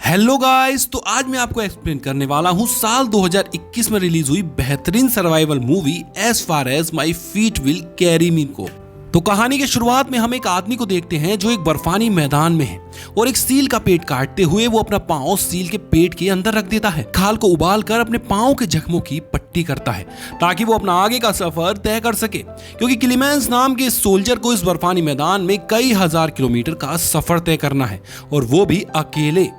Hello guys, तो आज मैं आपको एक्सप्लेन करने वाला हूं साल 2021 में रिलीज हुई बेहतरीन survival movie as far as my feet will carry me को। तो कहानी के शुरुआत में हम एक आदमी को देखते हैं जो एक बर्फानी मैदान में है और एक सील का पेट काटते हुए वो अपना पांव सील के पेट के अंदर रख देता है। खाल को उबाल कर अपने पांव के जख्मों की पट्टी करता है ताकि वो अपना आगे का सफर तय कर सके, क्योंकि क्लीमेंस नाम के इस सोल्जर को इस बर्फानी मैदान में कई हजार किलोमीटर का सफर तय करना है और वो भी अकेले।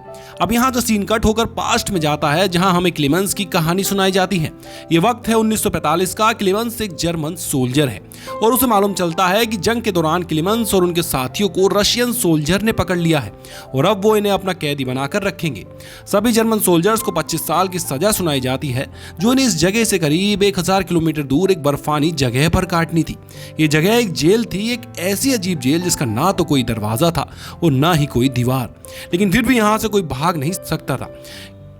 अब यहाँ जो सीन कट होकर पास्ट में जाता है जहां हमें क्लीमेंस की कहानी सुनाई जाती है। ये वक्त है 1945 का। क्लीमेंस एक जर्मन सोल्जर है और उसे मालूम चलता है कि जंग के दौरान क्लीमेंस और उनके साथियों को रशियन सोल्जर ने पकड़ लिया है और अब वो इन्हें अपना कैदी बनाकर रखेंगे। सभी जर्मन सोल्जर्स को 25 साल की सजा सुनाई जाती है जो इन्हें इस जगह से करीब 1000 किलोमीटर दूर एक बर्फानी जगह पर काटनी थी। ये जगह एक जेल थी, एक ऐसी अजीब जेल जिसका ना तो कोई दरवाजा था और ना ही कोई दीवार, लेकिन फिर भी यहाँ से कोई भाग नहीं सकता था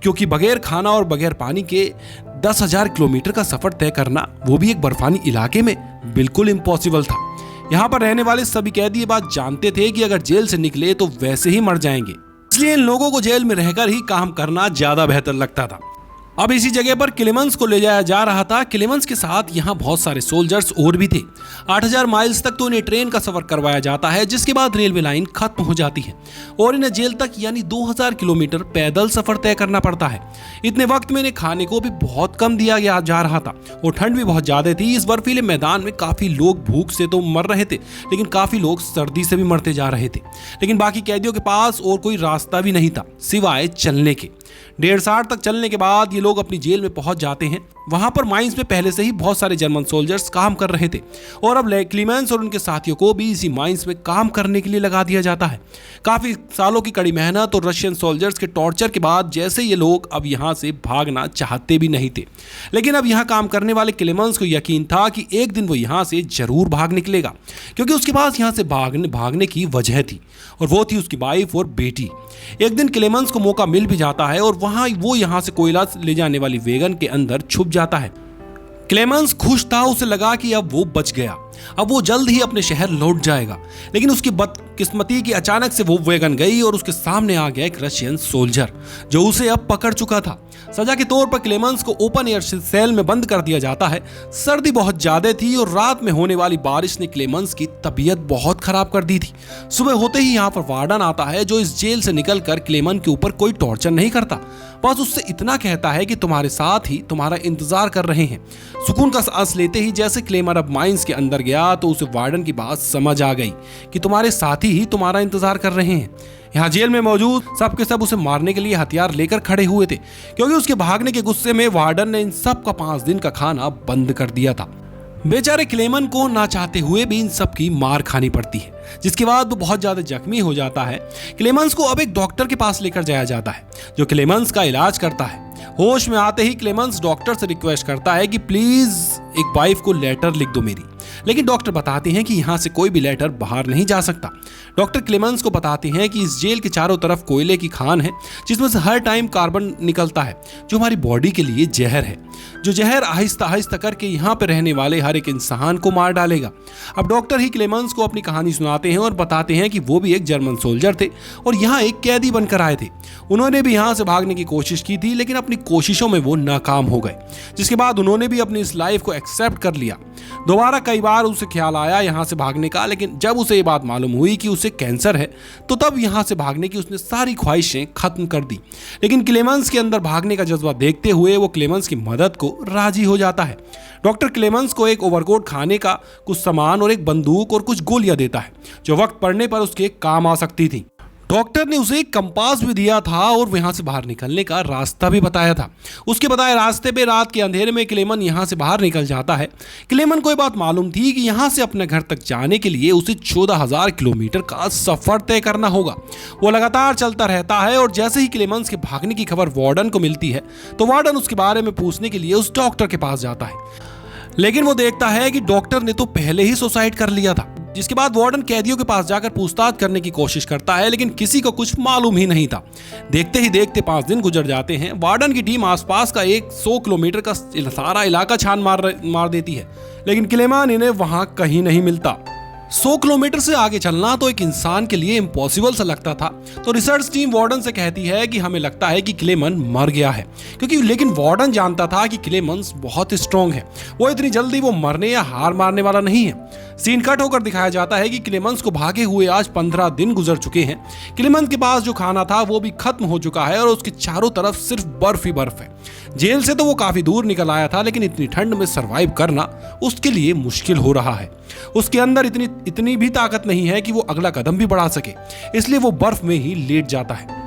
क्योंकि बगैर खाना और बगैर पानी के 10,000 किलोमीटर का सफर तय करना, वो भी एक बर्फानी इलाके में, बिल्कुल इम्पॉसिबल था। यहाँ पर रहने वाले सभी कैदी ये बात जानते थे कि अगर जेल से निकले तो वैसे ही मर जाएंगे, इसलिए इन लोगों को जेल में रहकर ही काम करना ज्यादा बेहतर लगता था। अब इसी जगह पर क्लीमेंस को ले जाया जा रहा था। क्लीमेंस के साथ यहाँ बहुत सारे सोल्जर्स और भी थे। 8000 माइल्स तक तो इन्हें ट्रेन का सफर करवाया जाता है, जिसके बाद रेलवे लाइन खत्म हो जाती है और इन्हें जेल तक यानी 2000 किलोमीटर पैदल सफर तय करना पड़ता है। इतने वक्त में इन्हें खाने को भी बहुत कम दिया जा रहा था और ठंड भी बहुत ज्यादा थी। इस बर्फीले मैदान में काफी लोग भूख से तो मर रहे थे, लेकिन काफी लोग सर्दी से भी मरते जा रहे थे। लेकिन बाकी कैदियों के पास और कोई रास्ता भी नहीं था सिवाय चलने के। 1.5 साल तक चलने के बाद ये लोग अपनी जेल में पहुंच जाते हैं। वहां पर माइंस में पहले से ही बहुत सारे जर्मन सोल्जर्स काम कर रहे थे और अब क्लीमेंस और उनके साथियों को भी इसी माइंस में काम करने के लिए लगा दिया जाता है। काफी सालों की कड़ी मेहनत और रशियन सोल्जर्स के टॉर्चर के बाद जैसे ये लोग अब यहां से भागना चाहते भी नहीं थे, लेकिन अब यहां काम करने वाले क्लीमेंस को यकीन था कि एक दिन वो यहां से जरूर भाग निकलेगा, क्योंकि उसके पास यहां से भागने की वजह थी और वो थी उसकी वाइफ और बेटी। एक दिन क्लीमेंस को मौका मिल भी जाता है और वहां वो यहां से कोयला ले जाने वाली वैगन के अंदर छुप जाता है। क्लीमेंस खुश था, उसे लगा कि अब वो बच गया, अब वो जल्द ही अपने शहर लौट जाएगा। लेकिन उसकी बदकिस्मती की अचानक से वो वैगन गई और उसके सामने आ गया एक रशियन सोल्जर जो उसे अब पकड़ चुका था। सजा के तौर पर क्लीमेंस को ओपन एयर सेल में बंद कर दिया जाता है। सर्दी बहुत ज्यादा थी और रात में होने वाली बारिश ने क्लीमेंस की तबीयत बहुत खराब कर दी थी। सुबह होते ही यहाँ पर वार्डन आता है जो इस जेल से निकलकर क्लीमेंस के ऊपर कोई टॉर्चर नहीं करता, बस उससे इतना कहता है कि तुम्हारे साथ ही तुम्हारा इंतजार कर रहे हैं। सुकून का सांस लेते ही जैसे क्लेमर अब माइंस के अंदर गया तो उसे वार्डन की बात समझ आ गई कि तुम्हारे साथी ही तुम्हारा इंतजार कर रहे हैं। यहाँ जेल में मौजूद सबके सब उसे मारने के लिए हथियार लेकर खड़े हुए थे, क्योंकि उसके भागने के गुस्से में वार्डन ने इन सब का 5 दिन का खाना बंद कर दिया था। बेचारे क्लेमन को ना चाहते हुए भी इन सब की मार खानी पड़ती है, जिसके बाद वो बहुत ज्यादा जख्मी हो जाता है। क्लेमेंस को अब एक डॉक्टर के पास लेकर जाया जाता है जो क्लेमेंस का इलाज करता है। होश में आते ही क्लेमेंस डॉक्टर से रिक्वेस्ट करता है कि प्लीज एक वाइफ को लेटर लिख दो मेरी, लेकिन डॉक्टर बताते हैं कि यहाँ से कोई भी लेटर बाहर नहीं जा सकता। डॉक्टर क्लेमेंस को बताते हैं कि इस जेल के चारों तरफ कोयले की खान है जिसमें से हर टाइम कार्बन निकलता है जो हमारी बॉडी के लिए जहर है, जो जहर आहिस्ता आहिस्ता करके यहाँ पे रहने वाले हर एक इंसान को मार डालेगा। अब डॉक्टर ही क्लेमेंस को अपनी कहानी सुनाते हैं और बताते हैं कि वो भी एक जर्मन सोल्जर थे और यहाँ एक कैदी बनकर आए थे। उन्होंने भी यहाँ से भागने की कोशिश की थी, लेकिन अपनी कोशिशों में वो नाकाम हो गए, जिसके बाद उन्होंने भी अपनी इस लाइफ को एक्सेप्ट कर लिया। दोबारा कई बार उसे ख्याल आया यहाँ से भागने का, लेकिन जब उसे ये बात मालूम हुई कि उसे कैंसर है तो तब यहाँ से भागने की उसने सारी ख्वाहिशें खत्म कर दी। लेकिन क्लेमेंस के अंदर भागने का जज्बा देखते हुए वो क्लेमेंस की मदद को राजी हो जाता है। डॉक्टर क्लेमेंस को एक ओवरकोट, खाने का कुछ सामान और एक बंदूक और कुछ गोलियां देता है जो वक्त पड़ने पर उसके काम आ सकती थी। डॉक्टर ने उसे एक कंपास भी दिया था और वहां से बाहर निकलने का रास्ता भी बताया था। उसके बताए रास्ते पे रात के अंधेरे में क्लेमन यहां से बाहर निकल जाता है। क्लेमन को ये बात मालूम थी कि यहां से अपने घर तक जाने के लिए उसे 14,000 किलोमीटर का सफर तय करना होगा। वो लगातार चलता रहता है और जैसे ही क्लेमेंस के भागने की खबर वार्डन को मिलती है तो वार्डन उसके बारे में पूछने के लिए उस डॉक्टर के पास जाता है, लेकिन वो देखता है कि डॉक्टर ने तो पहले ही सुसाइड कर लिया था। जिसके बाद वार्डन कैदियों के पास जाकर पूछताछ करने की कोशिश करता है, लेकिन किसी को कुछ मालूम ही नहीं था। देखते ही देखते 5 दिन गुजर जाते हैं। वार्डन की टीम आसपास का 100 किलोमीटर का सारा इलाका छान मार देती है, लेकिन क्लेमन इन्हें वहां कहीं नहीं मिलता। 100 किलोमीटर से आगे चलना तो एक इंसान के लिए इम्पॉसिबल सा लगता था। तो रिसर्च टीम वार्डन से कहती है कि हमें लगता है कि क्लेमन मर गया है, क्योंकि लेकिन वार्डन जानता था कि क्लेमेंस बहुत स्ट्रांग है, वो इतनी जल्दी वो मरने या हार मारने वाला नहीं है। सीन कट होकर दिखाया जाता है कि क्लेमेंस को भागे हुए आज 15 दिन गुजर चुके हैं। क्लेमेंस के पास जो खाना था वो भी खत्म हो चुका है और उसके चारों तरफ सिर्फ बर्फ ही बर्फ है। जेल से तो वो काफी दूर निकल आया था, लेकिन इतनी ठंड में सरवाइव करना उसके लिए मुश्किल हो रहा है। उसके अंदर इतनी भी ताकत नहीं है कि वो अगला कदम भी बढ़ा सके, इसलिए वो बर्फ में ही लेट जाता है।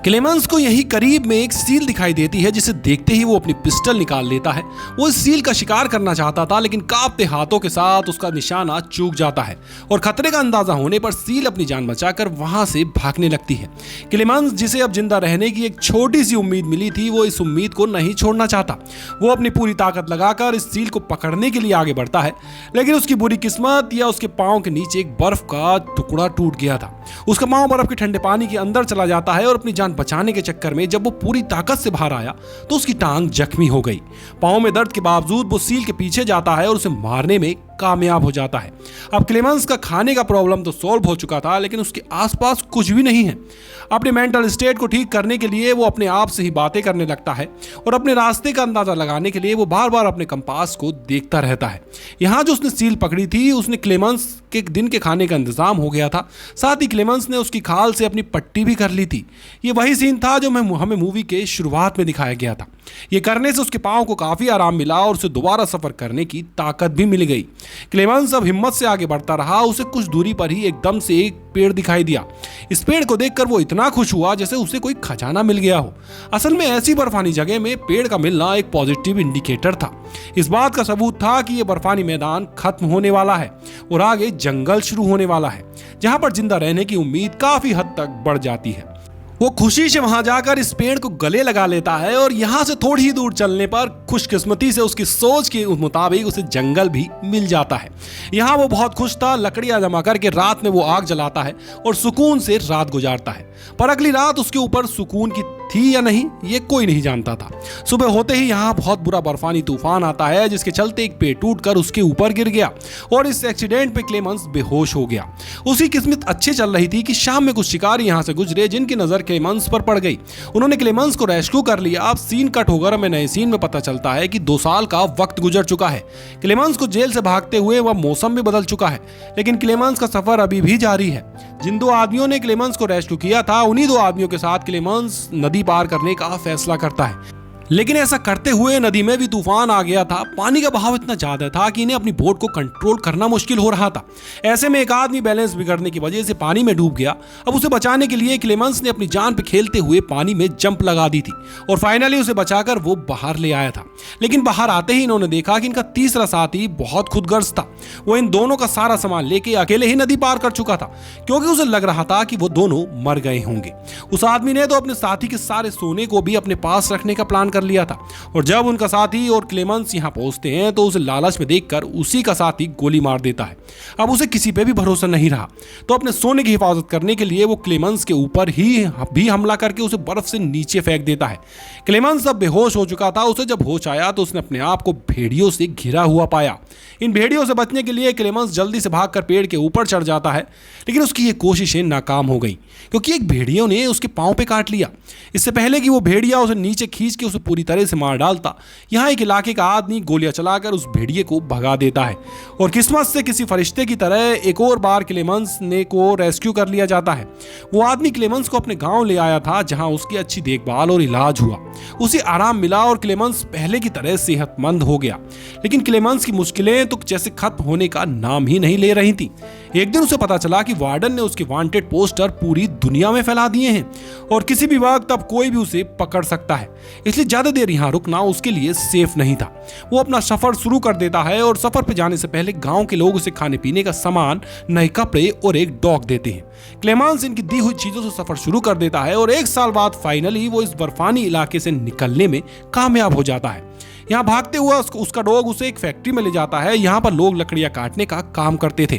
क्लेमेंस को यही करीब में एक सील दिखाई देती है, जिसे देखते ही वो अपनी पिस्टल निकाल लेता है। वो इस सील का शिकार करना चाहता था, लेकिन कांपते हाथों के साथ उसका निशाना चूक जाता है और खतरे का अंदाजा होने पर सील अपनी जान बचाकर वहां से भागने लगती है। क्लेमेंस, जिसे अब जिंदा रहने की एक छोटी सी उम्मीद मिली थी, वो इस उम्मीद को नहीं छोड़ना चाहता। वो अपनी पूरी ताकत लगाकर इस सील को पकड़ने के लिए आगे बढ़ता है, लेकिन उसकी बुरी किस्मत या उसके पांव के नीचे एक बर्फ का टुकड़ा टूट गया था। उसका पांव बर्फ के ठंडे पानी के अंदर चला जाता है और अपनी जान बचाने के चक्कर में जब वो पूरी ताकत से बाहर आया तो उसकी टांग जख्मी हो गई। पांव में दर्द के बावजूद वो सील के पीछे जाता है और उसे मारने में कामयाब हो जाता है। अब क्लेमेंस का खाने का प्रॉब्लम तो सॉल्व हो चुका था, लेकिन उसके आसपास कुछ भी नहीं है। अपने मेंटल स्टेट को ठीक करने के लिए वो अपने आप से ही बातें करने लगता है और अपने रास्ते का अंदाजा लगाने के लिए वो बार बार अपने कंपास को देखता रहता है। यहाँ जो उसने सील पकड़ी थी, उसने क्लेमेंस के दिन के खाने का इंतजाम हो गया था। साथ ही क्लेमेंस ने उसकी खाल से अपनी पट्टी भी कर ली थी। ये वही सीन था जो हमें मूवी के शुरुआत में दिखाया गया था। ये करने से उसके पांव को काफी आराम मिला और उसे दोबारा सफर करने की ताकत भी मिल गई। क्लेमेंस अब हिम्मत से आगे बढ़ता रहा। उसे कुछ दूरी पर ही एकदम से एक पेड़ दिखाई दिया। इस पेड़ को देखकर वो इतना खुश हुआ जैसे उसे कोई खजाना मिल गया हो। असल में ऐसी बर्फानी जगह में पेड़ का मिलना एक पॉजिटिव इंडिकेटर था। इस बात का सबूत था कि यह बर्फानी मैदान खत्म होने वाला है और आगे जंगल शुरू होने वाला है, जहां पर जिंदा रहने की उम्मीद काफी हद तक बढ़ जाती है। वो खुशी से वहां जाकर इस पेड़ को गले लगा लेता है और यहां से थोड़ी ही दूर चलने पर खुशकिस्मती से उसकी सोच के मुताबिक उसे जंगल भी मिल जाता है। यहां वो बहुत खुश था। लकड़ियां जमा करके रात में वो आग जलाता है और सुकून से रात गुजारता है। पर अगली रात उसके ऊपर सुकून की थी या नहीं, ये कोई नहीं जानता था। सुबह होते ही यहाँ बहुत बुरा बर्फानी तूफान आता है, जिसके चलते एक पेड़ टूटकर उसके ऊपर गिर गया और इस एक्सीडेंट पे क्लेमेंस बेहोश हो गया। उसकी किस्मत अच्छी चल रही थी कि शाम में कुछ शिकारी यहाँ से गुजरे, जिनकी नजर क्लेमेंस पर पड़ गई। उन्होंने क्लेमेंस को रेस्क्यू कर लिया। अब सीन कट होकर हमें नए सीन में पता चलता है कि 2 साल का वक्त गुजर चुका है। क्लेमेंस को जेल से भागते हुए वह मौसम भी बदल चुका है, लेकिन क्लेमेंस का सफर अभी भी जारी है। जिन 2 आदमियों ने क्लेमेंस को रेस्क्यू किया था, उन्हीं 2 आदमियों के साथ क्लेमेंस नदी पार करने का फैसला करता है। लेकिन ऐसा करते हुए नदी में भी तूफान आ गया था। पानी का बहाव इतना ज्यादा था कि इन्हें अपनी बोट को कंट्रोल करना मुश्किल हो रहा था। ऐसे में एक आदमी बैलेंस बिगड़ने की वजह से पानी में डूब गया। अब उसे बचाने के लिए क्लेमेंस ने अपनी जान पे खेलते हुए पानी में जंप लगा दी थी और फाइनली उसे बचाकर वो बाहर ले आया था। लेकिन बाहर आते ही इन्होंने देखा कि इनका तीसरा साथी बहुत खुदगर्ज था। वो इन दोनों का सारा सामान लेके अकेले ही नदी पार कर चुका था, क्योंकि उसे लग रहा था कि वो दोनों मर गए होंगे। उस आदमी ने तो अपने साथी के सारे सोने को भी अपने पास रखने का प्लान कर लिया था और जब उनका साथी और क्लेमेंस यहां पहुंचते हैं तो उसे लालच में देखकर उसी का साथी गोली मार देता है। अब उसे किसी पे भी भरोसा नहीं रहा, तो अपने सोने की हिफाजत करने के लिए वो क्लेमेंस के ऊपर ही भी हमला करके उसे बर्फ से नीचे फेंक देता है। क्लेमेंस अब बेहोश हो चुका था। उसे जब होश आया तो उसने अपने आप को भेड़ियों से घिरा हुआ पाया। इन भेड़ियों से बचने के लिए क्लेमेंस जल्दी से भागकर पेड़ के ऊपर चढ़ जाता है, लेकिन उसकी ये कोशिशें नाकाम हो गई, क्योंकि एक भेड़ियों ने उसके पांव पे काट लिया। इससे पहले कि वो भेड़िया उसे नीचे खींच के उसे पूरी तरह से मार डालता, यहाँ एक इलाके का आदमी गोलियां चलाकर उस भेड़िए को भगा देता है और किस्मत से किसी फरिश्ते की तरह एक और बार क्लेमेंस ने को रेस्क्यू कर लिया जाता है। वो आदमी क्लेमेंस को अपने गांव ले आया था, जहां उसकी अच्छी देखभाल और इलाज हुआ। उसे आराम मिला और क्लेमेंस पहले की तरह सेहतमंद हो गया। लेकिन क्लेमेंस की मुश्किलें तो जैसे खत्म होने का नाम ही नहीं ले रही थी। एक दिन उसे पता चला कि वार्डन ने उसके वांटेड पोस्टर पूरी दुनिया में फैला दिए हैं और किसी भी वक्त अब कोई भी उसे पकड़ सकता है, इसलिए ज्यादा देर यहाँ रुकना उसके लिए सेफ नहीं था। वो अपना सफर शुरू कर देता है और सफर पे जाने से पहले गांव के लोग उसे खाने पीने का सामान, नए कपड़े और एक डॉग देते हैं। क्लेमेंस इनकी दी हुई चीजों से सफर शुरू कर देता है और 1 साल बाद फाइनली वो इस बर्फानी इलाके से निकलने में कामयाब हो जाता है। यहाँ भागते हुआ उसका डॉग उसे एक फैक्ट्री में ले जाता है। यहाँ पर लोग लकड़ियां काटने का काम करते थे।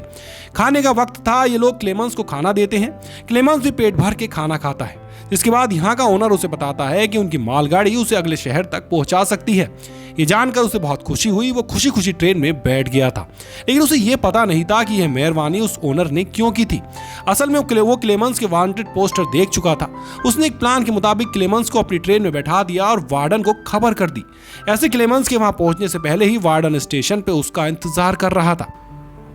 खाने का वक्त था। ये लोग क्लेमेंस को खाना देते हैं। क्लेमेंस भी पेट भर के खाना खाता है, इसके बाद यहाँ का ओनर उसे बताता है कि उनकी मालगाड़ी उसे अगले शहर तक पहुंचा सकती है। ये जानकर उसे बहुत खुशी हुई। वो खुशी खुशी ट्रेन में बैठ गया था, लेकिन उसे ये पता नहीं था कि यह मेहरबानी उस ओनर ने क्यों की थी। असल में वो क्लेमेंस के वांटेड पोस्टर देख चुका था। उसने एक प्लान के मुताबिक क्लेमेंस को अपनी ट्रेन में बैठा दिया और वार्डन को खबर कर दी। ऐसे क्लेमेंस के वहां पहुंचने से पहले ही वार्डन स्टेशन पे उसका इंतजार कर रहा था।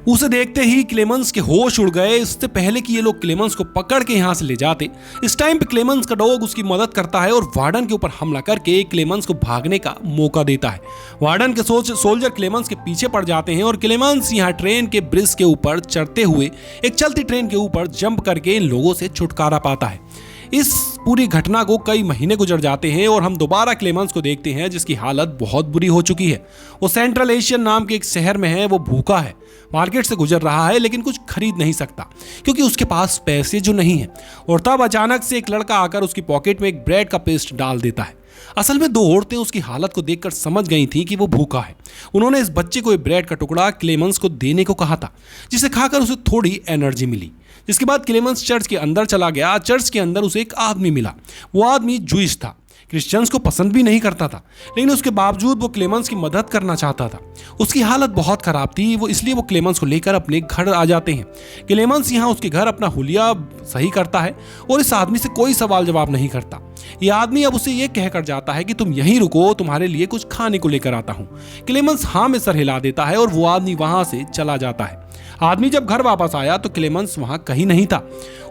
उसे देखते ही क्लेमेंस के होश उड़ गए, इससे पहले कि ये लोग क्लेमेंस को पकड़ के यहाँ से ले जाते। इस टाइम पे क्लेमेंस का डॉग उसकी मदद करता है और वार्डन के ऊपर हमला करके क्लेमेंस को भागने का मौका देता है। वार्डन के सोल्जर क्लेमेंस के पीछे पड़ जाते हैं और क्लेमेंस यहाँ ट्रेन के ब्रिज के ऊपर चढ़ते हुए एक चलती ट्रेन के ऊपर जंप करके इन लोगों से छुटकारा पाता है। इस पूरी घटना को कई महीने गुजर जाते हैं और हम दोबारा क्लेमेंस को देखते हैं, जिसकी हालत बहुत बुरी हो चुकी है। वो सेंट्रल एशियन नाम के एक शहर में है। वो भूखा है, मार्केट से गुजर रहा है, लेकिन कुछ खरीद नहीं सकता क्योंकि उसके पास पैसे जो नहीं है। और तब अचानक से एक लड़का आकर उसकी पॉकेट में एक ब्रेड का पेस्ट डाल देता है। असल में दो औरतें उसकी हालत को देखकर समझ गई थीं कि वो भूखा है। उन्होंने इस बच्चे को एक ब्रेड का टुकड़ा क्लेमेंस को देने को कहा था, जिसे खाकर उसे थोड़ी एनर्जी मिली। जिसके बाद क्लेमेंस चर्च के अंदर चला गया। चर्च के अंदर उसे एक आदमी मिला। वो आदमी जूइश था, क्रिश्चियंस को पसंद भी नहीं करता था, लेकिन उसके बावजूद वो क्लेमेंस की मदद करना चाहता था। उसकी हालत बहुत खराब थी, इसलिए वो क्लेमेंस को लेकर अपने घर आ जाते हैं। क्लेमेंस यहाँ उसके घर अपना हुलिया सही करता है और इस आदमी से कोई सवाल जवाब नहीं करता। ये आदमी अब उसे ये कहकर जाता है कि तुम यहीं रुको, तुम्हारे लिए कुछ खाने को लेकर आता हूँ। क्लेमेंस हाँ में सर हिला देता है और वो आदमी वहां से चला जाता है। आदमी जब घर वापस आया तो क्लेमेंस वहां कहीं नहीं था।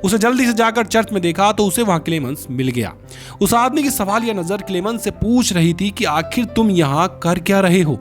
उसे जल्दी से जाकर चर्च में देखा तो उसे वहां क्लेमेंस मिल गया। उस आदमी की सवालिया नजर क्लेमेंस से पूछ रही थी कि आखिर तुम यहाँ कर क्या रहे हो।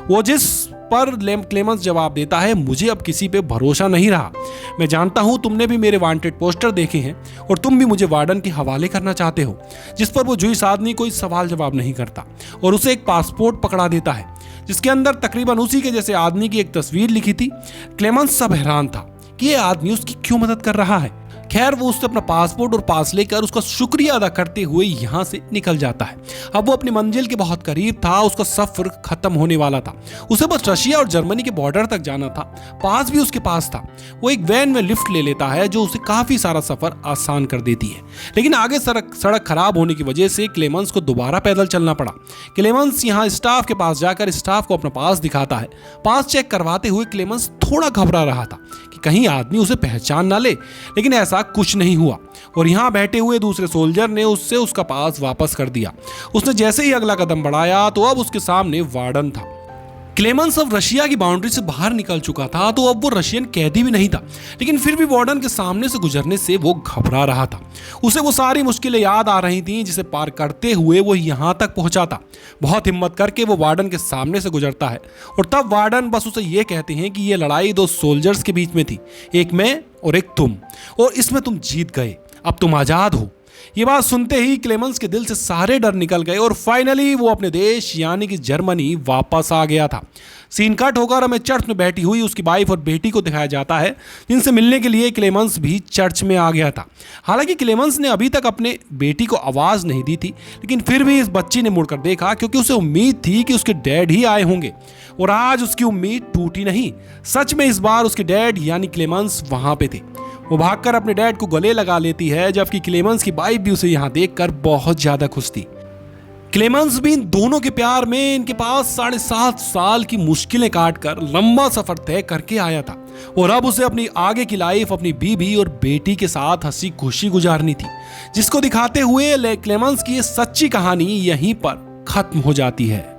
वो जिस पर क्लेमेंस जवाब देता है, मुझे अब किसी पे भरोसा नहीं रहा। मैं जानता हूं तुमने भी मेरे वांटेड पोस्टर देखे हैं और तुम भी मुझे वार्डन के हवाले करना चाहते हो। जिस पर वो जूइस आदमी कोई सवाल जवाब नहीं करता और उसे एक पासपोर्ट पकड़ा देता है, जिसके अंदर तकरीबन उसी के जैसे आदमी की एक तस्वीर लिखी थी। क्लेमेंस सब हैरान था कि ये आदमी उसकी क्यों मदद कर रहा है। खैर, वो उससे अपना पासपोर्ट और पास लेकर उसका शुक्रिया अदा करते हुए यहाँ से निकल जाता है। अब वो अपनी मंजिल के बहुत करीब था। उसका सफर खत्म होने वाला था। उसे बस रशिया और जर्मनी के बॉर्डर तक जाना था। पास भी उसके पास था। वो एक वैन में लिफ्ट ले लेता है जो उसे काफी सारा सफर आसान कर देती है, लेकिन आगे सड़क खराब होने की वजह से क्लेमेंस को दोबारा पैदल चलना पड़ा। क्लेमेंस यहाँ स्टाफ के पास जाकर स्टाफ को अपना पास दिखाता है। पास चेक करवाते हुए क्लेमेंस थोड़ा घबरा रहा था कि कहीं आदमी उसे पहचान ना ले, लेकिन ऐसा कुछ नहीं हुआ और यहाँ बैठे हुए दूसरे सोल्जर ने उससे उसका पास वापस कर दिया। उसने जैसे ही अगला कदम बढ़ाया तो अब उसके सामने वार्डन था। क्लेमेंस अब रशिया की बाउंड्री से बाहर निकल चुका था, तो अब वो रशियन कैदी भी नहीं था, लेकिन फिर भी वार्डन के सामने से गुजरने से वो घबरा रहा था। उसे वो सारी मुश्किलें याद आ रही थीं जिसे पार करते हुए वो यहाँ तक पहुंचा था। बहुत हिम्मत करके वो वार्डन के सामने से गुजरता है और तब वार्डन बस उसे ये कहते हैं कि ये लड़ाई दो सोल्जर्स के बीच में थी, एक मैं और एक तुम, और इसमें तुम जीत गए, अब तुम आजाद हो। ये बात सुनते ही क्लेमेंस के दिल से सारे डर निकल गए और फाइनली वो अपने देश यानी कि जर्मनी वापस आ गया था। सीन कट होकर हमें चर्च में बैठी हुई उसकी वाइफ और बेटी को दिखाया जाता है, जिनसे मिलने के लिए क्लेमेंस भी चर्च में आ गया था। हालांकि क्लेमेंस ने अभी तक अपने बेटी को आवाज़ नहीं दी थी, लेकिन फिर भी इस बच्ची ने मुड़कर देखा क्योंकि उसे उम्मीद थी कि उसके डैड ही आए होंगे, और आज उसकी उम्मीद टूटी नहीं। सच में इस बार उसके डैड यानी क्लेमेंस वहां पे थे। वो भागकर अपने डैड को गले लगा लेती है, जबकि क्लेमेंस की वाइफ भी उसे यहाँ देखकर बहुत ज्यादा खुश थी। क्लेमेंस भी इन दोनों के प्यार में इनके पास 7.5 साल की मुश्किलें काटकर लंबा सफर तय करके आया था, और अब उसे अपनी आगे की लाइफ अपनी बीबी और बेटी के साथ हंसी खुशी गुजारनी थी, जिसको दिखाते हुए क्लेमेंस की ये सच्ची कहानी यहीं पर खत्म हो जाती है।